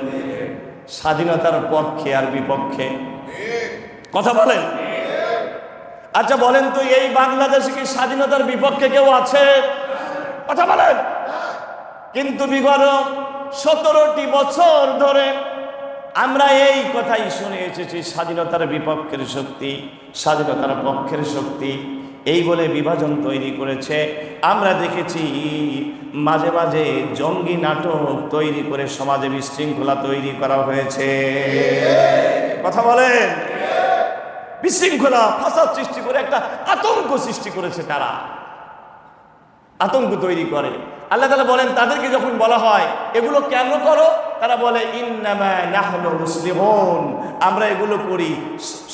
স্বাধীনতার পক্ষে আর বিপক্ষে কথা বলেন। আচ্ছা বলেন তো, এই বাংলাদেশে কি স্বাধীনতার বিপক্ষে কেউ আছে? কথা বলেন। কিন্তু বিগত 17টি বছর ধরে আমরা এই কথাই শুনে এসেছি, স্বাধীনতার বিপক্ষের শক্তি, স্বাধীনতার পক্ষের শক্তি, এই বলে বিভাজন তৈরি করেছে। আমরা দেখেছি মাঝে মাঝে জঙ্গি নাটক তৈরি করে সমাজে বিশৃঙ্খলা তৈরি করা হয়েছে। কথা বলেন। বিশৃঙ্খলা ফাসাদ সৃষ্টি করে একটা আতঙ্ক সৃষ্টি করেছে। তারা আতঙ্ক তৈরি করে। আল্লাহ তাআলা বলেন তাদেরকে যখন বলা হয় এগুলো কেন করো, তারা বলে ইন্নামা নাহনু মুসলিহুন, আমরা এগুলো করি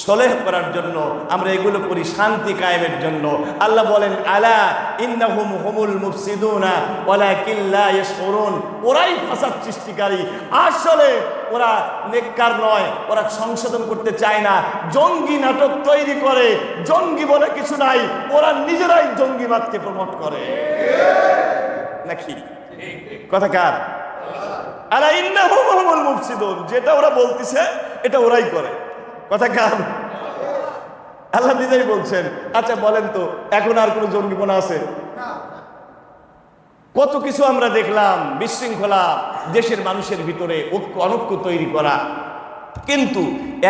সলেহ করার জন্য, আমরা এগুলো করি শান্তি কায়েমের জন্য। আল্লাহ বলেন আলা ইন্নাহুম হুমুল মুফসিদুনা ওয়ালাকিন লা ইয়াশউরুন, ওরাই ফাসাদ সৃষ্টিকারী, আসলে ওরা নেককার নয়, ওরা সংশোধন করতে চায় না, জঙ্গি নাটক তৈরি করে, জঙ্গি বলে কিছু নাই, ওরা নিজেরাই জঙ্গিবাদকে প্রমোট করে নাকি? কথা কার? আলা ইন্নাহুম হুমুল মুফসিদুন, যেটা ওরা বলতেছে এটা ওরাই করে। কথা কার? আল্লাহ নিজেই বলছেন। আচ্ছা বলেন তো এখন আর কোনো জঙ্গিপনা আছে? কত কিছু আমরা দেখলাম, বিশৃঙ্খলা, দেশের মানুষের ভিতরে ঐক্য অনৈক্য তৈরি করা। কিন্তু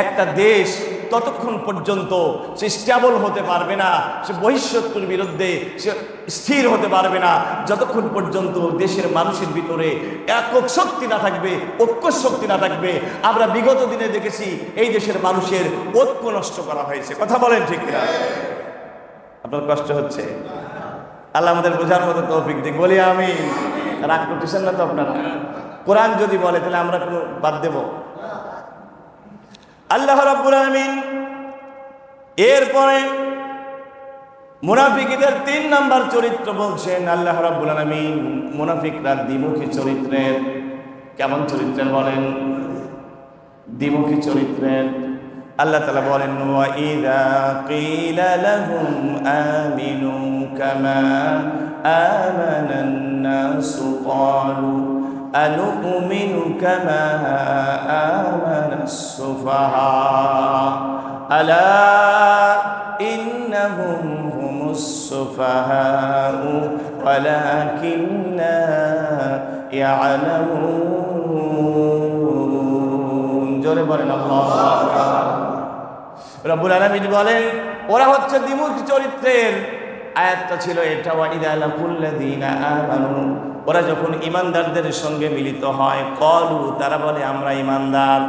একটা দেশ ততক্ষণ পর্যন্ত সে স্টেবল হতে পারবে না, সে বহিঃশত্রুর বিরুদ্ধে সে স্থির হতে পারবে না, যতক্ষণ পর্যন্ত দেশের মানুষের ভিতরে একক শক্তি না থাকবে, ঐক্য শক্তি না থাকবে। আমরা বিগত দিনে দেখেছি এই দেশের মানুষের ঐক্য নষ্ট করা হয়েছে। কথা বলেন ঠিক কিনা? আপনার কষ্ট হচ্ছে? আল্লাহ আমাদের বোঝার মতো তৌফিক দিক, বলি আমিন। রাগ করতেছেন না তো আপনারা? কোরআন যদি বলে তাহলে আমরা কোনো বাদ দেব? আল্লাহ রাব্বুল আলামিন এরপরে মুনাফিকদের 3 নাম্বার চরিত্র বলছেন। আল্লাহ রাব্বুল আলামিন মুনাফিকরা দ্বিমুখী চরিত্রের। কেমন চরিত্রের বলেন? দ্বিমুখী চরিত্রের। আল্লাহ তাআলা বলেন ওয়া ইযা কিলা লাহুম আমিনু কামা আমানান নাসু ক্বালু আনুমিনু কামা আমানাস সুফাহা আলা ইন্নাহুম হুমুস সুফাহাউ ওয়ালাকিন লা ইয়ালামুন। জোরে বলেন আল্লাহু আকবার। রব্বুল আলামিন বলেন ওরা হচ্ছে দ্বিমুখী চরিত্রের। আয়াতটা ছিল এটা, ওয়া ইযা লাকুল্লাযীনা আমানু, ওরা যখন ঈমানদারদের সঙ্গে মিলিত হয়, ক্বালু, তারা বলে আমরা ঈমানদার।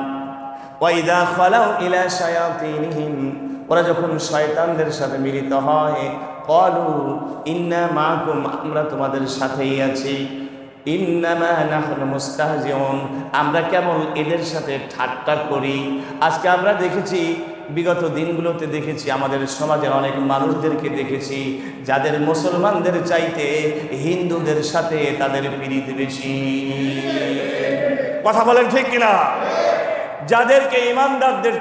ওয়া ইযা খালাউ ইলা শায়াতিনহিম, ওরা যখন শয়তানদের সাথে মিলিত হয়, ক্বালু ইন্না মাআকুম, আমরা তোমাদের সাথেই আছি। ইন্নামা নাহনু মুস্তাহজিউন, আমরা কেবল এদের সাথে ঠাট্টা করি। আজকে আমরা দেখেছি, বিগত দিনগুলোতে দেখেছি, আমাদের সমাজের অনেক মানুষদেরকে দেখেছি যাদের মুসলমানদের চাইতে হিন্দুদের সাথে তাদের প্রীতি বেশি। কথা বলেন ঠিক কিনা? যাদেরকে ইমানদারদের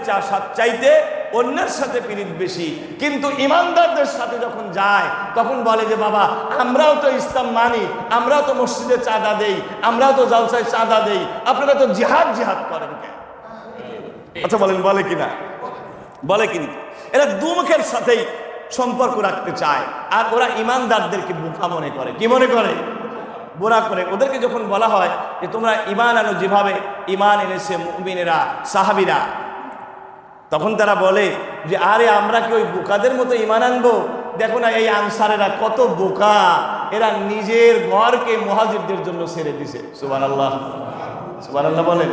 চাইতে অন্যের সাথে প্রীতি বেশি, কিন্তু ইমানদারদের সাথে যখন যায় তখন বলে যে বাবা আমরাও তো ইসলাম মানি, আমরাও তো মসজিদে চাঁদা দেই, আমরাও তো জালসায় চাঁদা দেই, আপনারা তো জিহাদ করেন কেন? আচ্ছা বলেন, বলে কিনা? বলে কিনা? এরা দুমুখের সাথেই সম্পর্ক রাখতে চায়, আর ওরা ইমানদারদেরকে বোকা মনে করে। কি মনে করে? বোকা করে। ওদেরকে যখন বলা হয় যে তোমরা ঈমান আনো যেভাবে ঈমান এনেছে মুমিনেরা, সাহাবীরা, তখন তারা বলে যে আরে আমরা কি ওই বোকাদের মতো ঈমান আনবো? দেখো না এই আনসারেরা কত বোকা, এরা নিজের ঘরকে মুহাজিরদের জন্য ছেড়ে দিছে। সুবহানাল্লাহ, সুবহানাল্লাহ বলেন।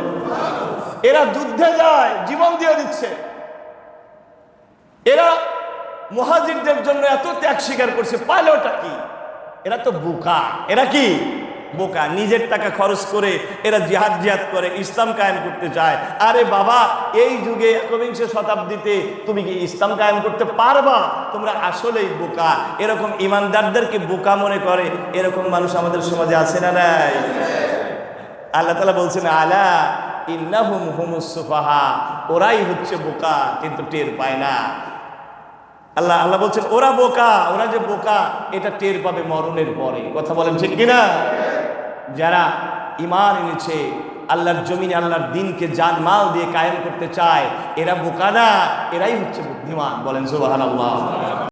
এরা যুদ্ধে যায়, জীবন দিয়ে দিচ্ছে। এরা মুহাজিরদের জন্য এত ত্যাগ স্বীকার করছে, পাইলটা কি? এরা তো বোকা। এরা কি? বোকা। নিজের টাকা খরচ করে এরা জিহাদ করে, ইসলাম কায়েম করতে চায়। আরে বাবা, এই যুগে একবিংশ শতাব্দীতে তুমি কি ইসলাম কায়েম করতে পারবা? তোমরা আসলেই বোকা। এরকম ইমানদারদেরকে বোকা মনে করে এরকম মানুষ আমাদের সমাজে আছে না নাই? আল্লাহ তাআলা বলছেন আলা ইন্নাহুম হুমুস সুফাহা, ওরাই হচ্ছে বোকা কিন্তু টের পায় না। আল্লাহ বলছেন ওরা বোকা। ওরা যে বোকা এটা টের পাবে মরণের পরে। কথা বলেন ঠিক কিনা? যারা ঈমান এনেছে, আল্লাহর জমিনে আল্লাহর দ্বীনকে জানমাল দিয়ে কায়েম করতে চায়, এরা বোকা না, এরাই হচ্ছে বুদ্ধিমান। বলেন সুবহানাল্লাহ।